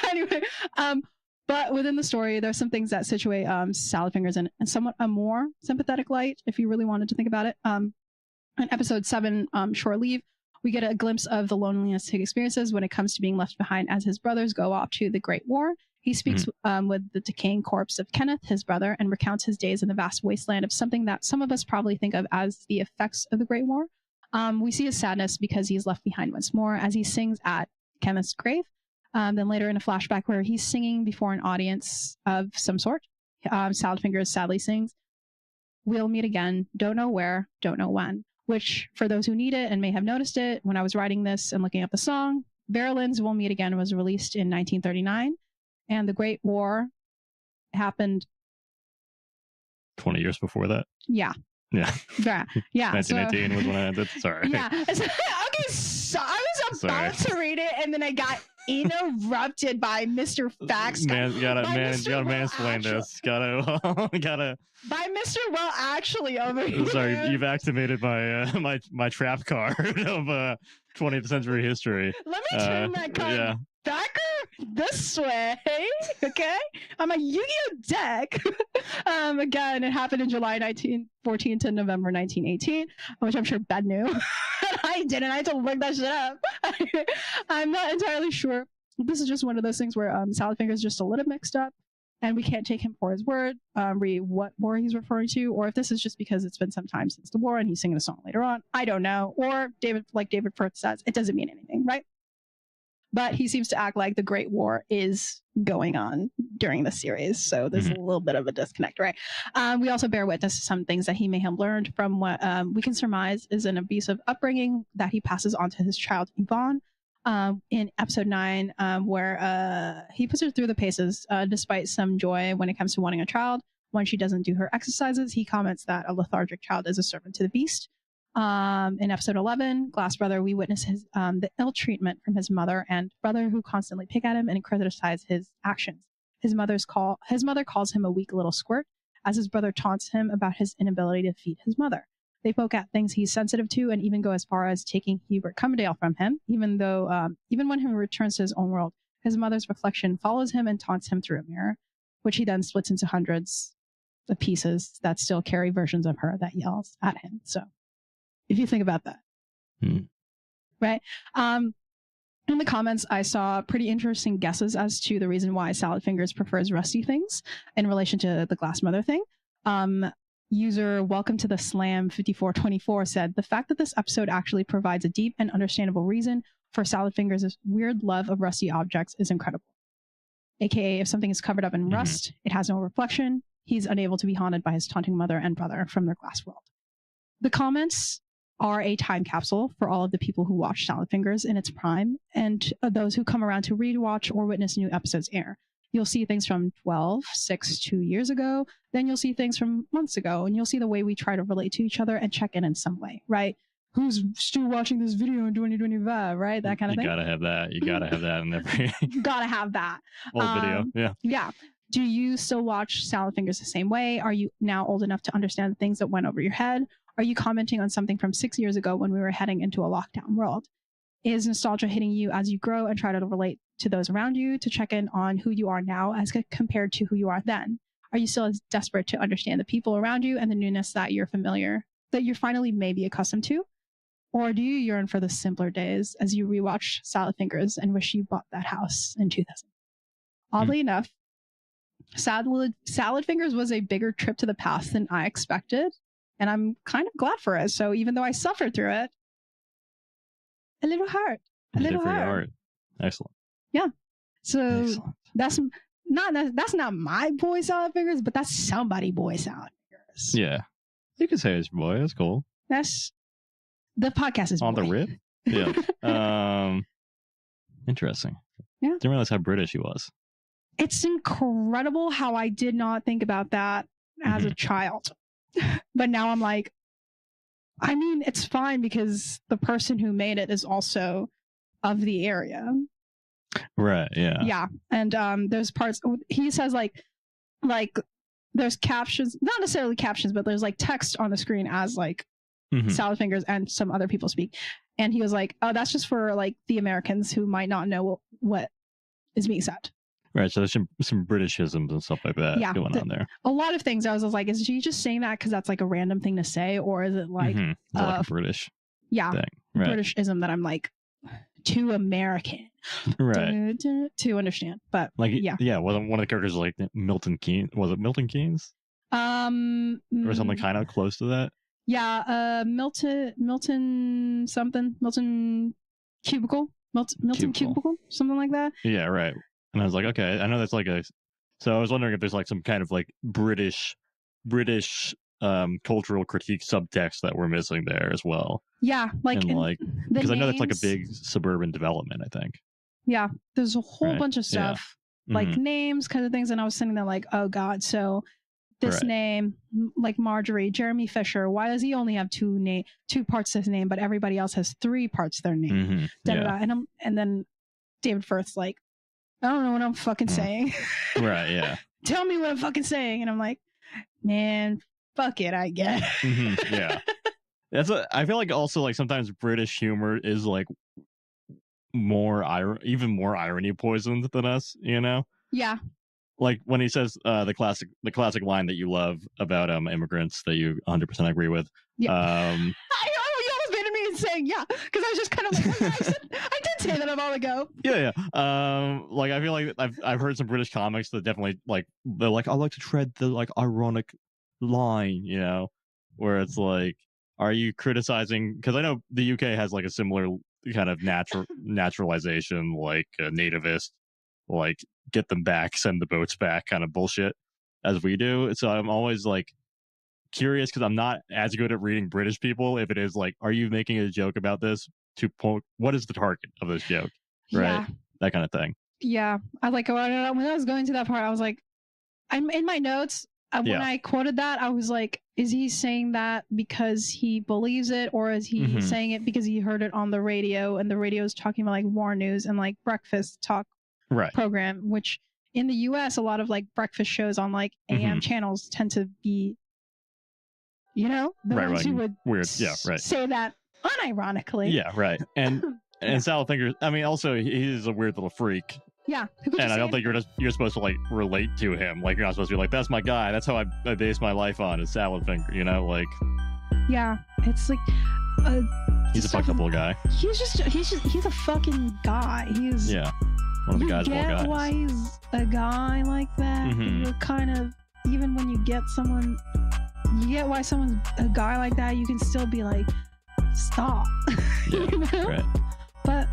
Anyway, but within the story, there's some things that situate Salad Fingers in somewhat a more sympathetic light, if you really wanted to think about it. In episode 7, Shore Leave, we get a glimpse of the loneliness he experiences when it comes to being left behind as his brothers go off to the Great War. He speaks with the decaying corpse of Kenneth, his brother, and recounts his days in the vast wasteland of something that some of us probably think of as the effects of the Great War. We see his sadness because he's left behind once more as he sings at Kenneth's grave. Then later in a flashback where he's singing before an audience of some sort, Salad Fingers sadly sings, "We'll meet again, don't know where, don't know when," which for those who need it and may have noticed it, when I was writing this and looking up the song, Vera Lynn's "We'll Meet Again" was released in 1939. And the Great War happened 20 years before that. Yeah. Yeah. Yeah. 1918 was when I ended. Sorry. Yeah. Okay. So I was about to read it, and then I got interrupted by Mr. Facts. You gotta mansplain this. Gotta. By Mr. Well, actually, over here. Sorry, you've activated my trap card of 20th century history. Let me turn that card back this way, okay? I'm a Yu-Gi-Oh deck. Again, it happened in July 1914 to November 1918, which I'm sure Ben knew. I didn't. I had to look that shit up. I'm not entirely sure. This is just one of those things where Salad Fingers just a little mixed up, and we can't take him for his word, read what war he's referring to, or if this is just because it's been some time since the war and he's singing a song later on. I don't know. Or David Firth says, it doesn't mean anything, right? But he seems to act like the Great War is going on during the series. So there's a little bit of a disconnect, right? We also bear witness to some things that he may have learned from what we can surmise is an abusive upbringing that he passes on to his child, Yvonne. In episode 9, where he puts her through the paces despite some joy when it comes to wanting a child. When she doesn't do her exercises, he comments that a lethargic child is a servant to the beast. In episode 11, Glass Brother, we witness the ill treatment from his mother and brother who constantly pick at him and criticize his actions. His mother calls him a weak little squirt, as his brother taunts him about his inability to feed his mother. They poke at things he's sensitive to and even go as far as taking Hubert Cummerdale from him, even when he returns to his own world, his mother's reflection follows him and taunts him through a mirror, which he then splits into hundreds of pieces that still carry versions of her that yells at him. So if you think about that, right? In the comments, I saw pretty interesting guesses as to the reason why Salad Fingers prefers rusty things in relation to the Glass Mother thing. User Welcome to the Slam 5424 said, the fact that this episode actually provides a deep and understandable reason for Salad Fingers' weird love of rusty objects is incredible. AKA, if something is covered up in rust, it has no reflection, he's unable to be haunted by his taunting mother and brother from their glass world. The comments are a time capsule for all of the people who watch Salad Fingers in its prime and those who come around to rewatch or witness new episodes air. You'll see things from 12, 6, 2 years ago. Then you'll see things from months ago, and you'll see the way we try to relate to each other and check in some way, right? Who's still watching this video in 2025, right? That kind of thing. You gotta have that. You gotta have that in every. Gotta have that. Old video, yeah. Yeah. Do you still watch Salad Fingers the same way? Are you now old enough to understand the things that went over your head? Are you commenting on something from 6 years ago when we were heading into a lockdown world? Is nostalgia hitting you as you grow and try to relate to those around you to check in on who you are now as compared to who you are then? Are you still as desperate to understand the people around you and the newness that you're finally maybe accustomed to? Or do you yearn for the simpler days as you rewatch Salad Fingers and wish you bought that house in 2000? Oddly enough, Salad Fingers was a bigger trip to the past than I expected, and I'm kind of glad for it. So even though I suffered through it, a little hard. Excellent. Yeah. So Excellent. that's not my boy Salad Fingers, but that's somebody boy Salad Fingers. Yeah. You can say it's your boy. That's cool. That's the podcast is on boy. the rip. Yeah. Interesting. Yeah. Didn't realize how British he was. It's incredible how I did not think about that as a child. But now I'm like, I mean, it's fine because the person who made it is also of the area. Right, yeah. Yeah. And there's parts he says like there's captions, not necessarily captions, but there's like text on the screen as like Salad Fingers and some other people speak. And he was like, oh, that's just for like the Americans who might not know what is being said. Right. So there's some Britishisms and stuff like that going on there. A lot of things. I was like, is she just saying that because that's like a random thing to say, or is it like, is it like a British thing? Right. Britishism that I'm like too American, right, to understand. But like, yeah, wasn't one of the characters like Milton Keynes? Was it Milton Keynes? Or something kind of close to that. Yeah, Milton something, Milton Cubicle, Milton Cubicle, something like that. Yeah, right. And I was like, okay, I know that's like a. So I was wondering if there's like some kind of like British cultural critique subtext that we're missing there as well. Yeah, like because I know that's like a big suburban development, I think. Yeah, there's a whole bunch of stuff, like names, kind of things, and I was sitting there like, oh god, so this name, like Marjorie, Jeremy Fisher, why does he only have two parts to his name, but everybody else has 3 parts to their name? And then David Firth's like, I don't know what I'm fucking saying. Right, yeah. Tell me what I'm fucking saying. And I'm like, man, fuck it, I guess. Yeah. I feel like also like sometimes British humor is like even more irony poisoned than us, you know? Yeah. Like when he says the classic line that you love about immigrants that you 100% agree with. Yeah. You almost made me saying yeah, because I was just kind of like, I did say that a while ago. Yeah. Like I feel like I've heard some British comics that definitely they're like, I like to tread the like ironic line, you know, where it's like, are you criticizing? Because I know the UK has like a similar kind of naturalization, like nativist, like get them back, send the boats back kind of bullshit as we do. So I'm always like curious because I'm not as good at reading British people. If it is like, are you making a joke about this to point? What is the target of this joke? Right, yeah. That kind of thing. Yeah, I like when I was going to that part, I was like, I'm in my notes. When I quoted that, I was like, is he saying that because he believes it, or is he saying it because he heard it on the radio, and the radio is talking about like war news and like breakfast talk program, which in the US a lot of like breakfast shows on like AM channels tend to be, you know, the ones who would say that unironically. Yeah, right. And Sal Finger, I mean, also he's a weird little freak. Yeah, and I don't think you're supposed to like relate to him. Like you're not supposed to be like, that's my guy. That's how I base my life on is Salad Finger. You know, like. Yeah, it's like. He's a fucked up little guy. He's a fucking guy. He's one of the guys. You get why he's a guy like that. You're kind of, even when you get someone, you get why someone's a guy like that. You can still be like, stop. Yeah, you know? Right. But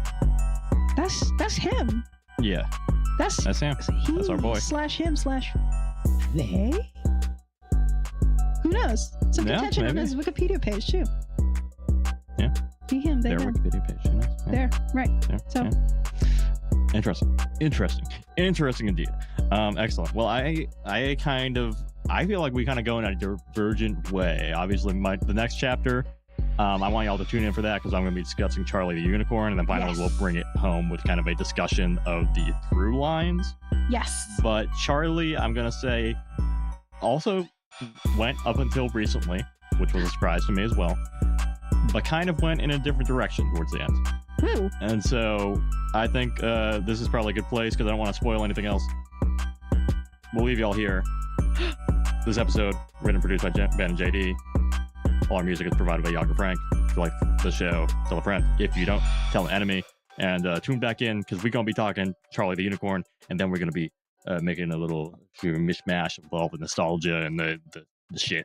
that's him. Yeah. That's him. That's our boy. /him/they. Who knows? Some contention on his Wikipedia page too. Yeah. Be him. They their them. Wikipedia page. Yeah. There. Right. Yeah. So. Yeah. Interesting indeed. Excellent. Well, I feel like we kind of go in a divergent way. Obviously, the next chapter. I want y'all to tune in for that because I'm going to be discussing Charlie the Unicorn, and then finally we'll bring it home with kind of a discussion of the through lines. Yes. But Charlie, I'm going to say, also went up until recently, which was a surprise to me as well, but kind of went in a different direction towards the end. Ooh. And so I think this is probably a good place because I don't want to spoil anything else. We'll leave y'all here. This episode, written and produced by Ben and JD. All our music is provided by Yager Frank. If you like the show, tell a friend. If you don't, tell an enemy. And tune back in because we're going to be talking Charlie the Unicorn, and then we're going to be making a little mishmash of all the nostalgia and the shit.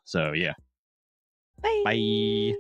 So, yeah. Bye. Bye.